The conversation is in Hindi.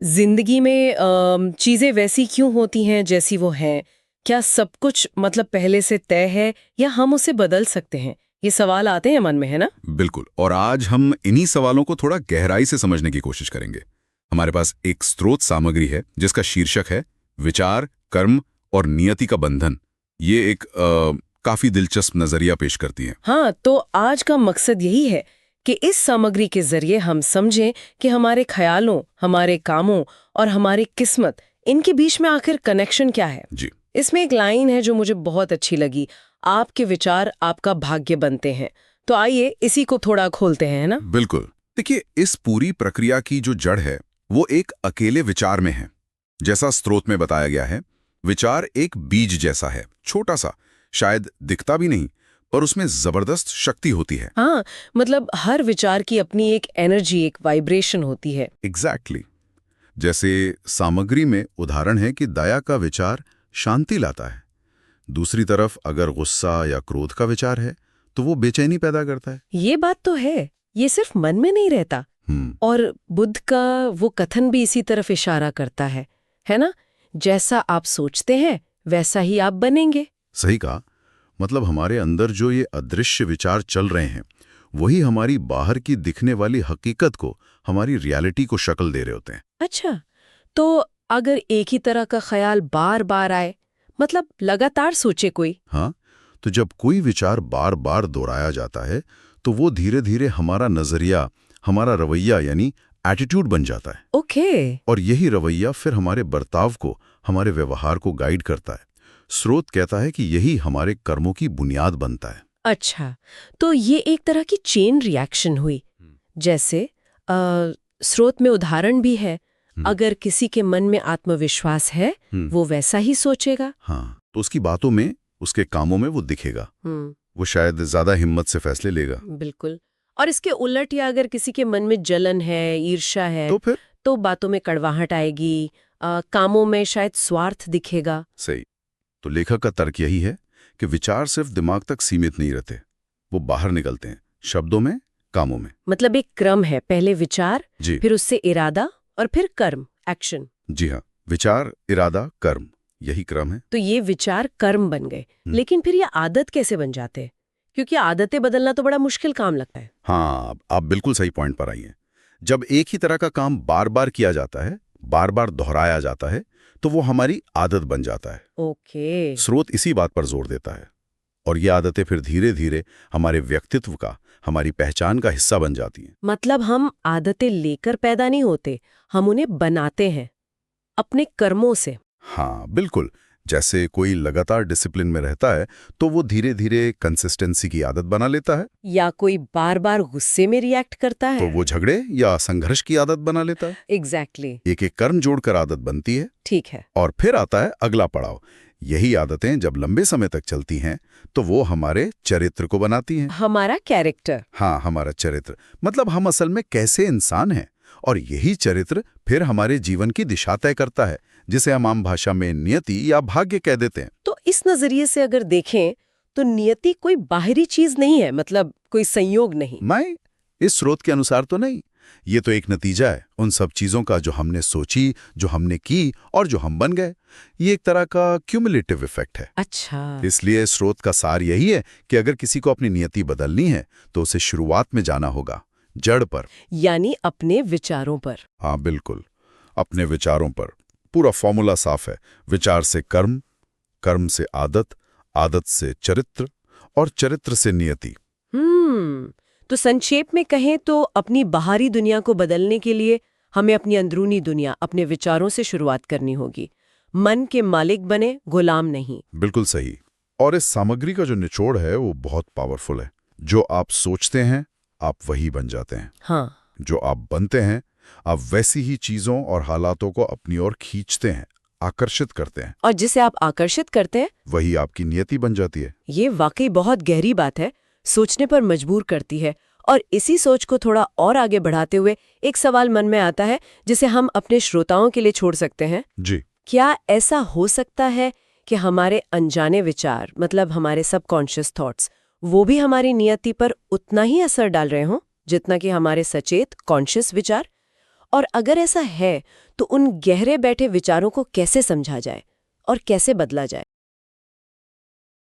जिंदगी में चीजें वैसी क्यों होती हैं जैसी वो हैं? क्या सब कुछ मतलब पहले से तय है या हम उसे बदल सकते हैं? ये सवाल आते हैं मन में, है ना? बिल्कुल। और आज हम इन्हीं सवालों को थोड़ा गहराई से समझने की कोशिश करेंगे। हमारे पास एक स्रोत सामग्री है जिसका शीर्षक है विचार, कर्म और नियति का बंधन। ये एक काफी दिलचस्प नजरिया पेश करती है। हाँ, तो आज का मकसद यही है कि इस सामग्री के जरिए हम समझें कि हमारे ख्यालों, हमारे कामों और हमारी किस्मत, इनके बीच में आखिर कनेक्शन क्या है। जी। इसमें एक लाइन है जो मुझे बहुत अच्छी लगी, आपके विचार आपका भाग्य बनते हैं। तो आइए इसी को थोड़ा खोलते हैं, है ना? बिल्कुल। देखिए, इस पूरी प्रक्रिया की जो जड़ है वो एक अकेले विचार में है। जैसा स्रोत में बताया गया है, विचार एक बीज जैसा है, छोटा सा, शायद दिखता भी नहीं, पर उसमें जबरदस्त शक्ति होती है। हाँ, मतलब हर विचार की अपनी एक एनर्जी, एक वाइब्रेशन होती है। एग्जैक्टली। जैसे सामग्री में उदाहरण है कि दया का विचार शांति लाता है। दूसरी तरफ अगर गुस्सा या क्रोध का विचार है तो वो बेचैनी पैदा करता है। ये बात तो है, ये सिर्फ मन में नहीं रहता। और बुद्ध का वो कथन भी इसी तरफ इशारा करता है ना? जैसा आप सोचते हैं वैसा ही आप बनेंगे। सही कहा। मतलब हमारे अंदर जो ये अदृश्य विचार चल रहे हैं वही हमारी बाहर की दिखने वाली हकीकत को, हमारी रियलिटी को शक्ल दे रहे होते हैं। अच्छा, तो अगर एक ही तरह का ख्याल बार बार आए, मतलब लगातार सोचे कोई। हाँ, तो जब कोई विचार बार बार दोहराया जाता है तो वो धीरे धीरे हमारा नजरिया, हमारा रवैया यानी एटीट्यूड बन जाता है। ओके। और यही रवैया फिर हमारे बर्ताव को, हमारे व्यवहार को गाइड करता है। स्रोत कहता है कि यही हमारे कर्मों की बुनियाद बनता है। अच्छा, तो ये एक तरह की चेन रिएक्शन हुई। जैसे स्रोत में उदाहरण भी है, अगर किसी के मन में आत्मविश्वास है वो वैसा ही सोचेगा। हाँ, तो उसकी बातों में, उसके कामों में वो दिखेगा। वो शायद ज्यादा हिम्मत से फैसले लेगा। बिल्कुल। और इसके उलट, या अगर किसी के मन में जलन है, ईर्ष्या है, तो फिर तो बातों में कड़वाहट आएगी, कामों में शायद स्वार्थ दिखेगा। सही। तो लेखक का तर्क यही है कि विचार सिर्फ दिमाग तक सीमित नहीं रहते, वो बाहर निकलते हैं शब्दों में, कामों में। मतलब एक क्रम है, पहले विचार, जी। फिर उससे इरादा और फिर कर्म, एक्शन। जी हाँ, विचार, इरादा, कर्म, यही क्रम है। तो ये विचार कर्म बन गए, लेकिन फिर ये आदत कैसे बन जाते हैं? क्योंकि आदतें बदलना तो बड़ा मुश्किल काम लगता है। हाँ, आप बिल्कुल सही पॉइंट पर आई हैं। जब एक ही तरह का काम बार बार किया जाता है, बार बार दोहराया जाता है, तो वो हमारी आदत बन जाता है। ओके। स्रोत इसी बात पर जोर देता है। और ये आदतें फिर धीरे धीरे हमारे व्यक्तित्व का, हमारी पहचान का हिस्सा बन जाती हैं। मतलब हम आदतें लेकर पैदा नहीं होते, हम उन्हें बनाते हैं अपने कर्मों से। हाँ बिल्कुल। जैसे कोई लगातार डिसिप्लिन में रहता है तो वो धीरे धीरे कंसिस्टेंसी की आदत बना लेता है। या कोई बार बार गुस्से में रिएक्ट करता है तो वो झगड़े या संघर्ष की आदत बना लेता है। एग्जैक्टली। एक एक कर्म जोड़कर आदत बनती है। ठीक है। और फिर आता है अगला पड़ाव। यही आदतें जब लंबे समय तक चलती हैं तो वो हमारे चरित्र को बनाती हैं। हमारा कैरेक्टर। हाँ, हमारा चरित्र, मतलब हम असल में कैसे इंसान हैं। और यही चरित्र फिर हमारे जीवन की दिशा तय करता है, जिसे हम आम भाषा में नियति या भाग्य कह देते हैं। तो इस नजरिए से अगर देखें तो नियति कोई बाहरी चीज नहीं है, मतलब कोई संयोग नहीं। मैं इस स्रोत के अनुसार तो नहीं। ये तो एक नतीजा है उन सब चीजों का जो हमने सोची, जो हमने की और जो हम बन गए। ये एक तरह का क्यूमुलेटिव इफेक्ट है। अच्छा। इसलिए स्रोत का सार यही है कि अगर किसी को अपनी नियति बदलनी है तो उसे शुरुआत में जाना होगा, जड़ पर, यानी अपने विचारों पर। हाँ बिल्कुल, अपने विचारों पर। पूरा फॉर्मूला साफ है। विचार से कर्म, कर्म से आदत, आदत से चरित्र और चरित्र से नियति। तो संक्षेप में कहें तो अपनी बाहरी दुनिया को बदलने के लिए हमें अपनी अंदरूनी दुनिया, अपने विचारों से शुरुआत करनी होगी। मन के मालिक बने, गुलाम नहीं। बिल्कुल सही। और इस सामग्री का जो निचोड़ है वो बहुत पावरफुल है। जो आप सोचते हैं आप वही बन जाते हैं। हाँ। जो आप बनते हैं आप वैसी ही चीजों और हालातों को अपनी ओर खींचते हैं, आकर्षित करते हैं। और जिसे आप आकर्षित करते हैं वही आपकी नियति बन जाती है। ये वाकई बहुत गहरी बात है, सोचने पर मजबूर करती है। और इसी सोच को थोड़ा और आगे बढ़ाते हुए एक सवाल मन में आता है जिसे हम अपने श्रोताओं के लिए छोड़ सकते हैं। जी। क्या ऐसा हो सकता है कि हमारे अनजाने विचार, मतलब हमारे सबकॉन्शियस थॉट्स, वो भी हमारी नियति पर उतना ही असर डाल रहे हों जितना कि हमारे सचेत कॉन्शियस विचार? और अगर ऐसा है तो उन गहरे बैठे विचारों को कैसे समझा जाए और कैसे बदला जाए?